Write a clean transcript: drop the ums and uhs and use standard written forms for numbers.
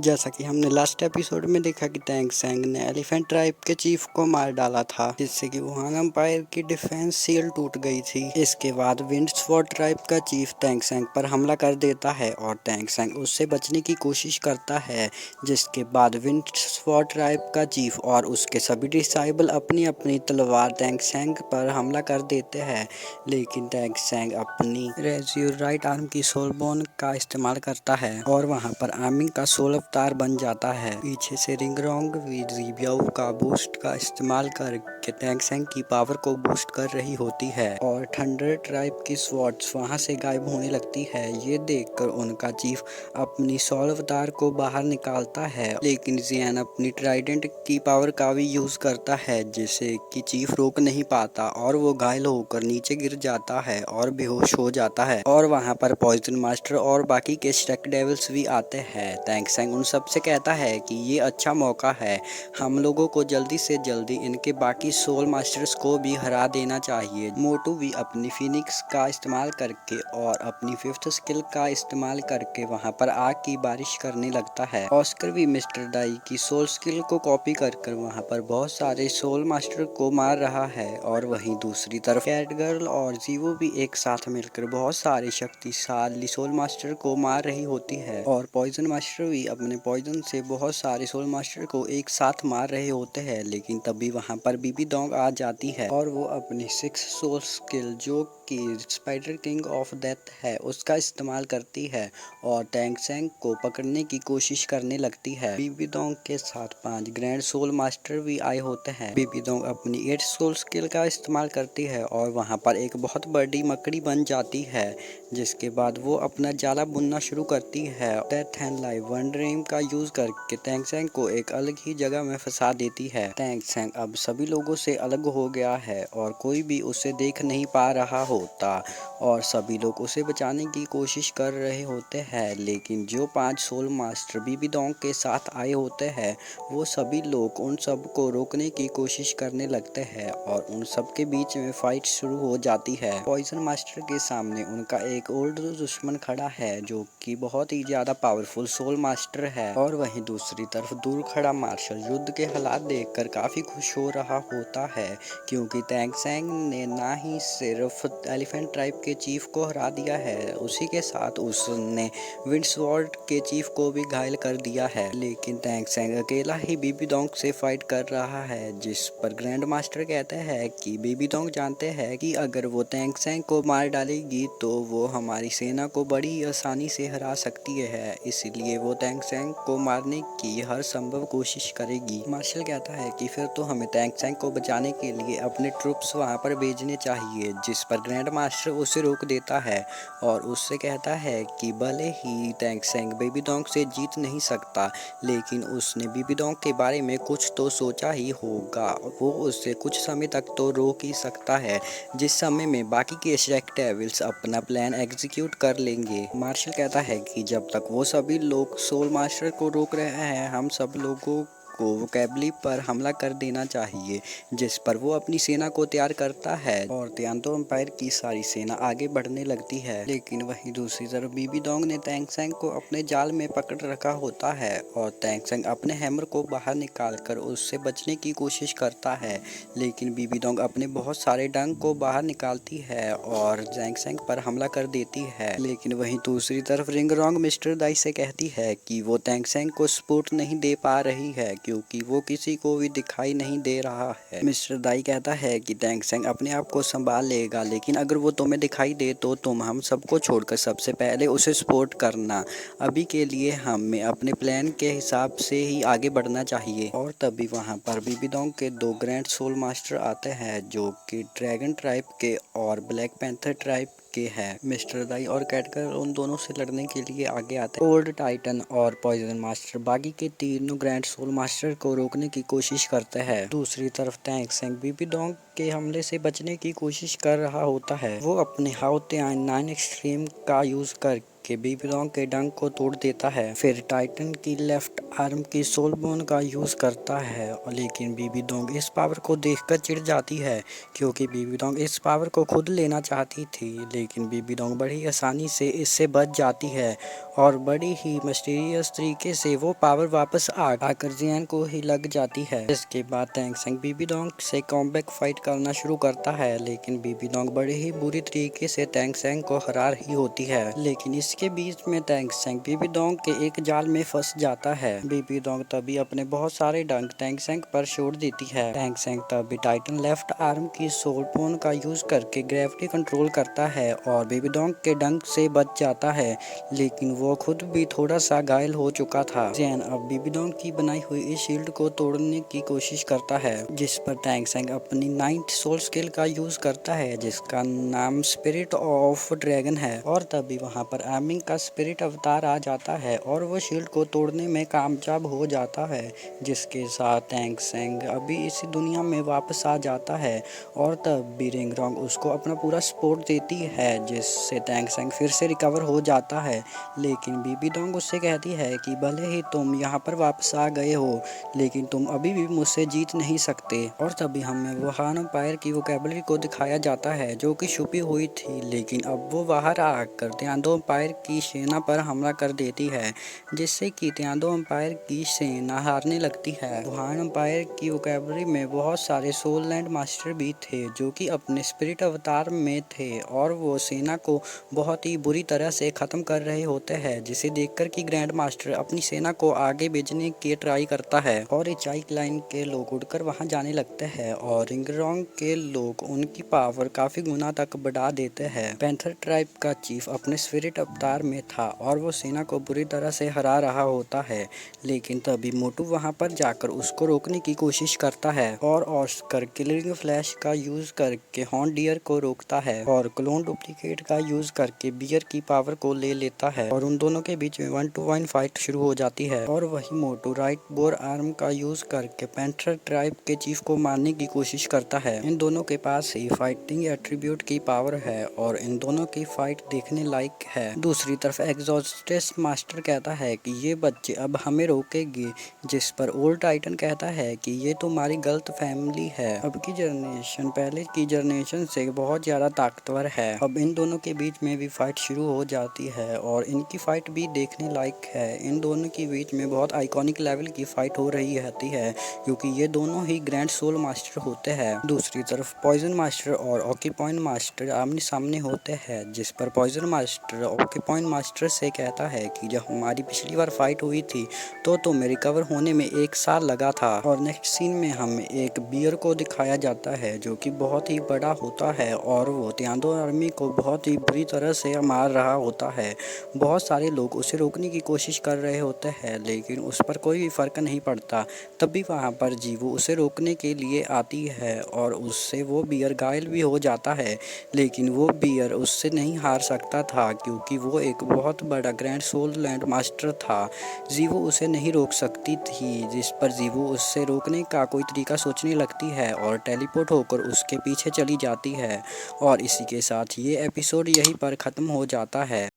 जैसा कि हमने लास्ट एपिसोड में देखा कि टैंक सैंग ने एलिफेंट ट्राइब के चीफ को मार डाला था, जिससे कि वुहान एम्पायर की डिफेंस सील टूट गई थी। इसके बाद विंड स्वॉर्ड ट्राइब का चीफ टैंक सैंग पर हमला कर देता है और टैंक सैंग उससे बचने की कोशिश करता है, जिसके बाद विंड स्वॉर्ड ट्राइब का चीफ और उसके सभी डिसाइबल अपनी अपनी तलवार टैंक सैंग पर हमला कर देते हैं, लेकिन टैंक सैंग अपनी रेज्यूर राइट आर्म की सोल बोन का इस्तेमाल करता है और वहां पर आर्मी का सोल अवतार बन जाता है। पीछे से रिंगरोंग वीजियाओ का बूस्ट का इस्तेमाल करके टैंक सैंग की पावर को बूस्ट कर रही होती है और थंडर ट्राइब की स्वॉर्ड्स वहां से गायब होने लगती है। ये देखकर उनका चीफ अपनी सोल अवतार को बाहर निकालता है, लेकिन जियान अपनी ट्राइडेंट की पावर का भी यूज करता है, जिसे कि चीफ रोक नहीं पाता और वो घायल होकर नीचे गिर जाता है और बेहोश हो जाता है। और वहां पर पॉइजन मास्टर और बाकी के स्ट्रक डेविल्स भी आते हैं। टैंक सैंग उन सब से कहता है कि ये अच्छा मौका है, हम लोगों को जल्दी से जल्दी इनके बाकी सोल मास्टर्स को भी हरा देना चाहिए। मोटू भी अपनी फिनिक्स का इस्तेमाल करके और अपनी फिफ्थ स्किल का इस्तेमाल करके वहां पर आग की बारिश करने लगता है। ऑस्कर भी मिस्टर डाई की सोल स्किल को कॉपी कर वहां पर बहुत सारे सोल मास्टर को मार रहा है और वहीं दूसरी तरफ कैट गर्ल और जीवो भी एक साथ मिलकर बहुत सारे शक्तिशाली सोल मास्टर को मार रही होती है और पॉइजन मास्टर भी अपने पॉइजन से बहुत सारे सोल मास्टर को एक साथ मार रहे होते हैं। लेकिन तभी वहां पर बीबी डोंग आ जाती है और वो अपनी 6 सोल स्किल जो कि स्पाइडर किंग ऑफ डेथ है उसका इस्तेमाल करती है और टैंक सैंग को पकड़ने की कोशिश करने लगती है। बीबी डोंग के साथ 5 ग्रैंड सोल मास्टर भी आए होते हैं। बीबी डोंग अपनी 8 सोल स्किल का इस्तेमाल करती है और वहां पर एक बहुत बड़ी मकड़ी बन जाती है, जिसके बाद वो अपना जाला बुनना शुरू करती है। Death and life one dream का यूज करके टैंक सैंग को एक अलग ही जगह में फंसा देती है। टैंक सैंग अब सभी लोगों से अलग हो गया है और कोई भी उसे देख नहीं पा रहा होता और सभी लोग उसे बचाने की कोशिश कर रहे होते हैं, लेकिन जो 5 सोल मास्टर बीबी डोंग के साथ आए होते हैं वो सभी लोग उन सब को रोकने की कोशिश करने लगते हैं और उन सब के बीच में फाइट शुरू हो जाती है। पॉइजन मास्टर के सामने उनका एक ओल्ड दुश्मन खड़ा है जो कि बहुत ही ज्यादा पावरफुल सोल मास्टर है और वहीं दूसरी तरफ दूर खड़ा मार्शल युद्ध के हालात देखकर काफी खुश हो रहा होता है, क्योंकि टैंक सैंग ने ना ही सिर्फ एलिफेंट ट्राइब के चीफ को हरा दिया है, उसी के साथ उसने विंड स्वॉर्ड के चीफ को भी घायल कर दिया है। लेकिन टैंक सैंग अकेला ही बीबी डोंग से फाइट कर रहा है, जिस पर ग्रैंड मास्टर कहते हैं कि बीबी डोंग जानते हैं कि अगर वो टैंक सैंग को मार डालेगी तो वो हमारी सेना को बड़ी आसानी से हरा सकती है, इसलिए वो टैंक सैंग को मारने की हर संभव कोशिश करेगी। मार्शल कहता है कि फिर तो हमें टैंक सैंग को बचाने के लिए अपने ट्रूप्स वहां पर भेजने चाहिए, जिस पर ग्रैंड मास्टर उसे रोक देता है और उससे कहता है कि भले ही टैंक सैंग बेबी डोंग से जीत नहीं सकता, लेकिन उसने बेबी डोंग के बारे में कुछ तो सोचा ही होगा, वो उससे कुछ समय तक तो रोक ही सकता है, जिस समय में बाकी के स्ट्रक डेविल्स अपना प्लान एग्जीक्यूट कर लेंगे। मार्शल कहता है कि जब तक वो सभी लोग सोल मास्टर को रोक रहे हैं हम सब लोगों को वोकेबली पर हमला कर देना चाहिए, जिस पर वो अपनी सेना को तैयार करता है और तियांतो एम्पायर की सारी सेना आगे बढ़ने लगती है। लेकिन वहीं दूसरी तरफ बीबी डोंग ने टैंक सैंग को अपने जाल में पकड़ रखा होता है और टैंक सैंग अपने हैमर को बाहर निकालकर उससे बचने की कोशिश करता है, लेकिन बीबी डोंग अपने बहुत सारे डंक को बाहर निकालती है और टैंक सैंग पर हमला कर देती है। लेकिन वहीं दूसरी तरफ रिंगरोंग मिस्टर दाई से कहती है कि वो टैंक सैंग को सपोर्ट नहीं दे पा रही है क्योंकि वो किसी को भी दिखाई नहीं दे रहा है। मिस्टर दाई कहता है कि टैंक सैंग अपने आप को संभाल लेगा, लेकिन अगर वो तुम्हें दिखाई दे तो तुम हम सबको छोड़कर सबसे पहले उसे सपोर्ट करना। अभी के लिए हमें अपने प्लान के हिसाब से ही आगे बढ़ना चाहिए। और तभी वहां पर बीबी डोंग के 2 ग्रैंड सोल मास्टर आते हैं जो कि ड्रैगन ट्राइब के और ब्लैक पैंथर ट्राइब के हैं। मिस्टर दाई और कैटगर उन दोनों से लड़ने के लिए आगे आते हैं। ओल्ड टाइटन और पॉइजन मास्टर बाकी के तीनों ग्रैंड सोल मास्टर को रोकने की कोशिश करते हैं। दूसरी तरफ टैंक सैंग बीबी डोंग के हमले से बचने की कोशिश कर रहा होता है। वो अपने हाउ त्यान 9 एक्सट्रीम का यूज करके करके बेबी डॉग के डंक को तोड़ देता है। फिर टाइटन की लेफ्ट आर्म की सोल बोन का यूज करता है, लेकिन बेबी डॉग इस पावर को देखकर चिढ़ जाती है क्योंकि बेबी डॉग इस पावर को खुद लेना चाहती थी, लेकिन बेबी डॉग बड़ी आसानी से इससे बच जाती है और बड़ी ही मिस्टीरियस तरीके से वो पावर वापस आकर जियान को ही लग जाती है। इसके बाद टैंग सेंग बेबी डॉग से कॉम्बैक फाइट करना शुरू करता है, लेकिन बेबी डॉग बड़े ही बुरी तरीके से टैंग सेंग को हरा रही होती है। लेकिन इसके बीच में टैंग सेंग बेबी डॉग के एक जाल में फंस जाता है। बेबी डॉग तभी अपने बहुत सारे डंक टैंग सेंग पर छोड़ देती है। टैंग सेंग तभी टाइटन लेफ्ट आर्म की सोल बोन का यूज करके ग्रेविटी कंट्रोल करता है और बेबी डॉग के डंक से बच जाता है, लेकिन वो खुद भी थोड़ा सा घायल हो चुका था। जियान अब बेबी डॉग की बनाई हुई इस शील्ड को तोड़ने की कोशिश करता है, जिस पर टैंग सेंग अपनी 9th सोल स्किल का यूज करता है जिसका नाम स्पिरिट ऑफ ड्रैगन है। और तभी वहां पर आर्मिंग का स्पिरिट अवतार आ जाता है और वो शील्ड को तोड़ने में कामयाब हो जाता है, जिसके साथ टैंग सेंग अभी इसी दुनिया में वापस आ जाता है। और तब भी रिंग रॉन्ग उसको अपना पूरा सपोर्ट देती है, जिससे टैंग सेंग फिर से रिकवर हो जाता है। लेकिन बेबी डॉग उससे कहती है कि भले ही तुम यहाँ पर वापस आ गए हो, लेकिन तुम अभी भी मुझसे जीत नहीं सकते। और तभी हमें वुहान एम्पायर की वोकैबुलरी को दिखाया जाता है जो कि छुपी हुई थी, लेकिन अब वो बाहर आकर तियानडो एम्पायर की सेना पर हमला कर देती है, जिससे कि तियानडो एम्पायर की सेना हारने लगती है। वुहान एम्पायर की वोकैबुलरी में बहुत सारे सोल लैंड मास्टर भी थे जो कि अपने स्पिरिट अवतार में थे और वो सेना को बहुत ही बुरी तरह से खत्म कर रहे होते हैं, जिसे देखकर कि ग्रैंड मास्टर अपनी सेना को आगे भेजने की ट्राई करता है और इचाई क्लाइन के लोग उड़कर वहां जाने लगते हैं और रिंग रॉन्ग के लोग उनकी पावर काफी गुना तक बढ़ा देते हैं। पैंथर ट्राइब का चीफ अपने स्पिरिट अवतार में था और वो सेना को बुरी तरह से हरा रहा होता है, लेकिन तभी मोटू वहां पर जाकर उसको रोकने की कोशिश करता है और ऑस्कर किलिंग फ्लैश का यूज करके हॉर्न डियर को रोकता है और क्लोन डुप्लीकेट का यूज करके बियर की पावर को ले लेता है और उन दोनों के बीच में 1-to-1 फाइट शुरू हो जाती है। और वही मोटू राइट बोर आर्म का यूज करके पैंथर ट्राइब के चीफ को मारने की कोशिश करता है। इन दोनों के पास ही फाइटिंग एट्रीब्यूट की पावर है और इन दोनों की फाइट देखने लायक है। दूसरी तरफ एग्जॉस्टेस मास्टर कहता है कि ये बच्चे अब हमें रोकेंगे, जिस पर ओल्ड टाइटन कहता है कि ये तुम्हारी गलत फैमिली है, अब की जनरेशन पहले की जनरेशन से बहुत ज्यादा ताकतवर है। अब इन दोनों के बीच में भी फाइट शुरू हो जाती है और इनकी फाइट भी देखने लायक है। इन दोनों के बीच में बहुत आइकॉनिक लेवल की फाइट हो रही रहती है क्योंकि ये दोनों ही ग्रैंड सोल मास्टर होते हैं। दूसरी तरफ पॉइजन मास्टर और ऑक्यूपाइन मास्टर आमने सामने होते हैं, जिस पर पॉइजन मास्टर ऑक्यूपाइन मास्टर से कहता है कि जब हमारी पिछली बार फाइट हुई थी तो तुम्हें रिकवर होने में 1 साल लगा था। और नेक्स्ट सीन में हमें एक बियर को दिखाया जाता है जो कि बहुत ही बड़ा होता है और वो तियानडो आर्मी को बहुत ही बुरी तरह से मार रहा होता है। बहुत सारे लोग उसे रोकने की कोशिश कर रहे होते हैं, लेकिन उस पर कोई भी फर्क नहीं पड़ता। तभी वहां पर जीवू उसे रोकने के लिए आती है और उससे वो बियर घायल भी हो जाता है, लेकिन वो बियर उससे नहीं हार सकता था क्योंकि वो एक बहुत बड़ा ग्रैंड सोल लैंड मास्टर था। जीवू उसे नहीं रोक सकती थी, जिस पर जीवू उससे रोकने का कोई तरीका सोचने लगती है और टेलीपोर्ट होकर उसके पीछे चली जाती है। और इसी के साथ ये एपिसोड यहीं पर ख़त्म हो जाता है।